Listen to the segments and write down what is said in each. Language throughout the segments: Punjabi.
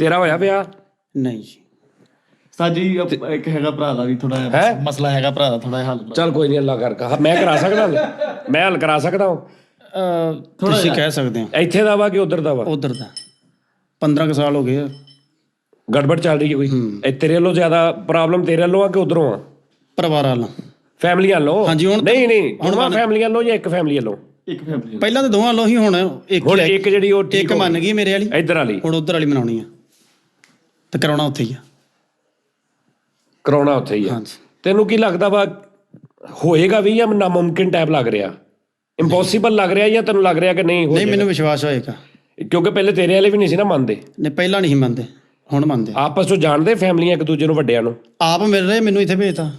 ਤੇਰਾ ਹੋਇਆ ਵਿਆਹ? ਨਹੀਂ ਜੀ। ਸਾਜੀ ਇੱਕ ਹੈਗਾ ਭਰਾ ਦਾ ਵੀ ਥੋੜਾ ਜਿਹਾ ਮਸਲਾ ਹੈਗਾ, ਭਰਾ ਦਾ ਥੋੜਾ ਜਿਹਾ ਹੱਲ। ਚੱਲ ਕੋਈ ਨਹੀਂ, ਅੱਲਾ ਕਰ ਮੈਂ ਕਰਾ ਸਕਦਾ, ਮੈਂ ਹੱਲ ਕਰਾ ਸਕਦਾ ਹਾਂ। ਤੁਸੀਂ ਕਹਿ ਸਕਦੇ ਹੋ। ਇੱਥੇ ਦਾ ਵਾ ਕਿ ਉਧਰ ਦਾ ਵਾ? ਉਧਰ ਦਾ 15 ਕੁ ਸਾਲ ਹੋ ਗਏ ਆ। ਗੜਬੜ ਚੱਲ ਰਹੀ ਹੈ ਕੋਈ? ਤੇਰੇ ਵੱਲੋਂ ਜ਼ਿਆਦਾ ਪ੍ਰੋਬਲਮ ਤੇਰੇ ਵੱਲੋਂ ਆ ਕਿ ਉਧਰੋਂ ਆ? ਪਰਿਵਾਰ ਵੱਲੋਂ, ਫੈਮਿਲੀ ਵੱਲੋਂ? ਹਾਂਜੀ। ਹੁਣ ਨਹੀਂ ਹੁਣ ਫੈਮਿਲੀ ਵੱਲੋਂ ਜਾਂ ਇੱਕ ਫੈਮਿਲੀ ਵੱਲੋਂ? ਇੱਕ ਫੈਮਿਲੀ। ਪਹਿਲਾਂ ਤਾਂ ਦੋਵਾਂ ਵੱਲੋਂ ਹੀ, ਹੁਣ ਇੱਕ ਜਿਹੜੀ ਉਹ ਇੱਕ ਮੰਨ ਗਈ ਮੇਰੇ ਵਾਲੀ, ਇੱਧਰ ਵਾਲੀ। ਹੁਣ ਉਧਰ ਵਾਲੀ ਮਨਾਉਣੀ ਆ ਤੇ ਕਰਾਉਣਾ ਉੱਥੇ ਹੀ ਆ। ਕਰਾਉਣਾ ਉੱਥੇ ਹੀ ਆ। ਹਾਂਜੀ। ਤੈਨੂੰ ਕੀ ਲੱਗਦਾ ਵਾ ਹੋਏਗਾ ਵੀ ਜਾਂ ਨਾਮੁਮਕਿਨ ਟਾਈਪ ਲੱਗ ਰਿਹਾ, ਇੰਪੋਸੀਬਲ ਲੱਗ ਰਿਹਾ, ਜਾਂ ਤੈਨੂੰ ਲੱਗ ਰਿਹਾ ਕਿ ਨਹੀਂ ਹੋ? ਨਹੀਂ, ਮੈਨੂੰ ਵਿਸ਼ਵਾਸ ਹੋਏਗਾ, ਕਿਉਂਕਿ ਪਹਿਲੇ ਤੇਰੇ ਵਾਲੇ ਵੀ ਨਹੀਂ ਸੀ ਨਾ ਮੰਨਦੇ। ਨਹੀਂ ਪਹਿਲਾਂ ਨਹੀਂ ਮੰਨਦੇ, ਹੁਣ ਮੰਨਦੇ। ਆਪਸ ਵਿੱਚ ਜਾਣਦੇ ਫੈਮਲੀਆਂ ਇੱਕ ਦੂਜੇ ਨੂੰ, ਵੱਡਿਆਂ ਨੂੰ? ਆਪ ਮਿਲ ਰਹੇ, ਮੈਨੂੰ ਇੱਥੇ ਭੇਜਤਾ।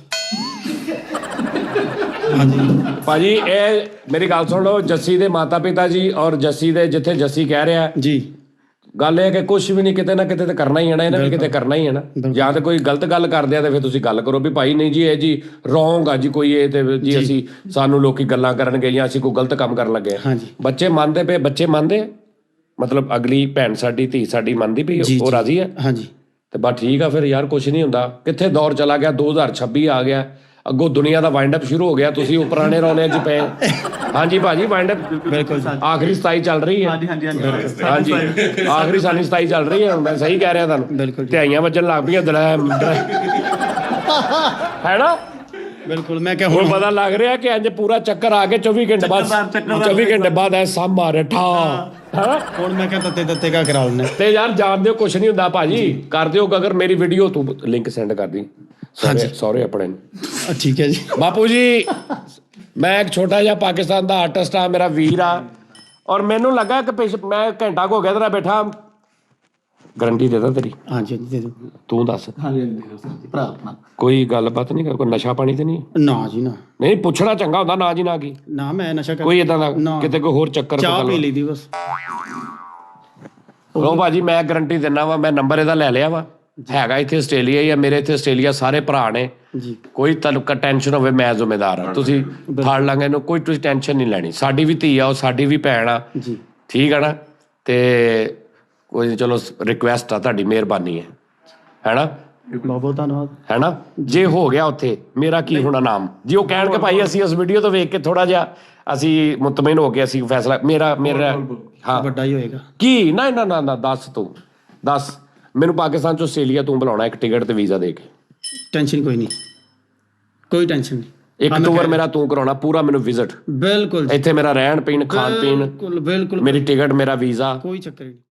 ਹਾਂਜੀ ਭਾਜੀ, ਇਹ ਮੇਰੀ ਗੱਲ ਸੁਣ ਲਓ। ਜੱਸੀ ਦੇ ਮਾਤਾ ਪਿਤਾ ਜੀ ਔਰ ਜੱਸੀ ਦੇ ਜਿੱਥੇ ਜੱਸੀ ਕਹਿ ਰਿਹਾ ਜੀ, ਗੱਲ ਇਹ ਕਿ ਕੁਝ ਵੀ ਨਹੀਂ, ਕਿਤੇ ਨਾ ਕਿਤੇ ਤਾਂ ਕਰਨਾ ਹੀ ਹੈ ਨਾ, ਇਹਨਾਂ ਨੇ ਕਿਤੇ ਕਰਨਾ ਹੀ ਹੈ ਨਾ। ਜਾਂ ਤਾਂ ਕੋਈ ਗਲਤ ਗੱਲ ਕਰਦੇ ਆ ਤੇ ਫਿਰ ਤੁਸੀਂ ਗੱਲ ਕਰੋ ਵੀ ਭਾਈ ਨਹੀਂ ਜੀ ਇਹ ਜੀ ਰੋਂਗ ਆ ਜੀ ਕੋਈ, ਇਹ ਤੇ ਜੀ ਅਸੀਂ ਸਾਨੂੰ ਲੋਕੀ ਗੱਲਾਂ ਕਰਨਗੇ ਜਾਂ ਅਸੀਂ ਕੋਈ ਗਲਤ ਕੰਮ ਕਰਨ ਲੱਗੇ ਆ। ਬੱਚੇ ਮੰਨਦੇ ਪਏ, ਬੱਚੇ ਮੰਨਦੇ, ਮਤਲਬ ਅਗਲੀ ਭੈਣ ਸਾਡੀ, ਧੀ ਸਾਡੀ ਮੰਨਦੀ ਪਈ, ਉਹ ਰਾਜ਼ੀ ਹੈ? ਹਾਂਜੀ। ਤੇ ਬਸ ਠੀਕ ਆ ਫਿਰ ਯਾਰ, ਕੁਝ ਨਹੀਂ ਹੁੰਦਾ। ਕਿੱਥੇ ਦੌਰ ਚਲਾ ਗਿਆ, 2026 ਆ ਗਿਆ, ਅੱਗੋਂ ਦੁਨੀਆ ਦਾ ਵਾਈਂਡ ਅਪ ਸ਼ੁਰੂ ਹੋ ਗਿਆ, ਤੁਸੀਂ ਉਹ ਪੁਰਾਣੇ ਰੌਲਿਆਂ 'ਚ ਪਏ। ਹਾਂਜੀ ਭਾਜੀ, ਵਾਈਂਡ ਅਪ ਬਿਲਕੁਲ ਆਖਰੀ 27 ਚੱਲ ਰਹੀ ਹੈ। ਹਾਂਜੀ ਹਾਂਜੀ, ਆਖਰੀ ਸਾਡੀ 27 ਚੱਲ ਰਹੀ ਹੈ। ਮੈਂ ਸਹੀ ਕਹਿ ਰਿਹਾ ਤੁਹਾਨੂੰ? ਬਿਲਕੁਲ। ਧਿਆਈਆਂ ਵੱਜਣ ਲੱਗ ਪਈਆਂ ਹੈ ਨਾ? ਬਿਲਕੁਲ। ਮੈਂ ਕਿਹਾ ਹੁਣ ਪਤਾ ਲੱਗ ਰਿਹਾ ਕਿ ਅੱਜ ਪੂਰਾ ਚੱਕਰ ਆ ਕੇ 24 ਘੰਟੇ ਬਾਅਦ 24 ਘੰਟੇ ਬਾਅਦ ਐ ਸਭ ਮਾਰੇ ਠਾ। ਹੁਣ ਮੈਂ ਕਿਹਾ ਤੱਤੇ ਕਾ ਕਰਾ ਲੈਣੇ। ਤੇ ਯਾਰ ਜਾਣ ਦਿਓ, ਕੁਛ ਨਹੀਂ ਹੁੰਦਾ ਭਾਜੀ, ਕਰ ਦਿਓ। ਅਗਰ ਮੇਰੀ ਵੀਡੀਓ ਤੂੰ ਲਿੰਕ ਸੈਂਡ ਕਰ ਦੀ ਸਹੁਰੇ ਆਪਣੇ ਨੂੰ। ਠੀਕ ਹੈ ਜੀ। ਬਾਪੂ ਜੀ, ਮੈਂ ਇੱਕ ਛੋਟਾ ਜਿਹਾ ਪਾਕਿਸਤਾਨ ਦਾ ਆਰਟਿਸਟ ਆ, ਮੇਰਾ ਵੀਰ ਆ, ਔਰ ਮੈਨੂੰ ਲੱਗਾ ਕਿ ਮੈਂ ਘੰਟਾ ਕੁ ਹੋ ਗਿਆ ਤੇਰਾ ਬੈਠਾ। ਗਰੰਟੀ ਦੇ ਦਾਂ ਤੇਰੀ? ਹਾਂਜੀ ਦੇ ਦਿਓ। ਤੂੰ ਦੱਸ। ਹਾਂਜੀ ਭਰਾ ਆਪਣਾ ਕੋਈ ਗੱਲਬਾਤ ਨਹੀਂ, ਕੋਈ ਨਸ਼ਾ ਪਾਣੀ ਤੇ ਨਹੀਂ? ਨਾ ਜੀ ਨਾ। ਨਹੀਂ, ਪੁੱਛਣਾ ਚੰਗਾ ਹੁੰਦਾ। ਨਾ ਜੀ ਨਾ ਕੀ? ਨਾ ਮੈਂ ਨਸ਼ਾ ਕੋਈ ਏਦਾਂ ਦਾ ਕਿਤੇ ਕੋਈ ਹੋਰ ਚੱਕਰ? ਚਾਹ ਪੀ ਲਈ ਦੀ ਬਸ। ਲੋ ਭਾਜੀ, ਮੈਂ ਗਰੰਟੀ ਦਿੰਦਾ ਵਾ, ਮੈਂ ਨੰਬਰ ਇਹਦਾ ਲੈ ਲਿਆ ਵਾ, ਹੈਗਾ ਇੱਥੇ ਆਸਟ੍ਰੇਲੀਆ ਹੀ ਆ। ਮੇਰੇ ਇੱਥੇ ਆਸਟ੍ਰੇਲੀਆ ਸਾਰੇ ਭਰਾ ਨੇ ਜੀ। ਕੋਈ ਤੁਹਾਨੂੰ ਟੈਨਸ਼ਨ ਹੋਵੇ ਮੈਂ ਜ਼ਿੰਮੇਦਾਰ ਹਾਂ, ਤੁਸੀਂ ਫੜ ਲਾਂਗੇ ਇਹਨੂੰ, ਕੋਈ ਤੁਸੀਂ ਟੈਨਸ਼ਨ ਨਹੀਂ ਲੈਣੀ। ਸਾਡੀ ਵੀ ਧੀ ਆ, ਉਹ ਸਾਡੀ ਵੀ ਭੈਣ ਆ ਜੀ, ਠੀਕ ਆ ਨਾ? ਤੇ ਕੋਈ ਚਲੋ ਰਿਕੁਐਸਟ ਆ, ਤੁਹਾਡੀ ਮਿਹਰਬਾਨੀ ਹੈ ਨਾ? ਬਹੁਤ ਬਹੁਤ ਧੰਨਵਾਦ ਹੈ ਨਾ? ਜੇ ਹੋ ਗਿਆ ਉੱਥੇ ਮੇਰਾ ਕੀ ਹੋਣਾ ਨਾਮ? ਜੇ ਉਹ ਕਹਿਣ ਕਿ ਭਾਈ ਅਸੀਂ ਉਸ ਵੀਡੀਓ ਤੋਂ ਵੇਖ ਕੇ ਥੋੜਾ ਜਿਹਾ ਅਸੀਂ ਮੁਤਮਈਨ ਹੋ ਕੇ ਅਸੀਂ ਫੈਸਲਾ ਮੇਰਾ ਹਾਂ ਵੱਡਾ ਹੀ ਹੋਏਗਾ। ਕੀ? ਨਾ ਨਾ ਨਾ, ਦੱਸ ਤੂੰ ਦੱਸ। ਮੈਨੂੰ ਪਾਕਿਸਤਾਨ ਤੋਂ ਆਸਟ੍ਰੇਲੀਆ ਤੂੰ ਬੁਲਾਉਣਾ, ਇੱਕ ਟਿਕਟ ਤੇ ਵੀਜ਼ਾ ਦੇ ਕੇ। ਟੈਨਸ਼ਨ ਕੋਈ ਨਹੀਂ, ਕੋਈ ਟੈਨਸ਼ਨ ਨਹੀਂ। ਇੱਕ ਟੂਰ ਮੇਰਾ ਤੂੰ ਕਰਾਉਣਾ ਪੂਰਾ, ਮੈਨੂੰ ਵਿਜ਼ਿਟ। ਬਿਲਕੁਲ। ਇੱਥੇ ਮੇਰਾ ਰਹਿਣ ਪੀਣ ਖਾਣ ਪੀਣ, ਬਿਲਕੁਲ। ਮੇਰੀ ਟਿਕਟ, ਮੇਰਾ ਵੀਜ਼ਾ, ਕੋਈ ਚੱਕਰ ਨਹੀਂ।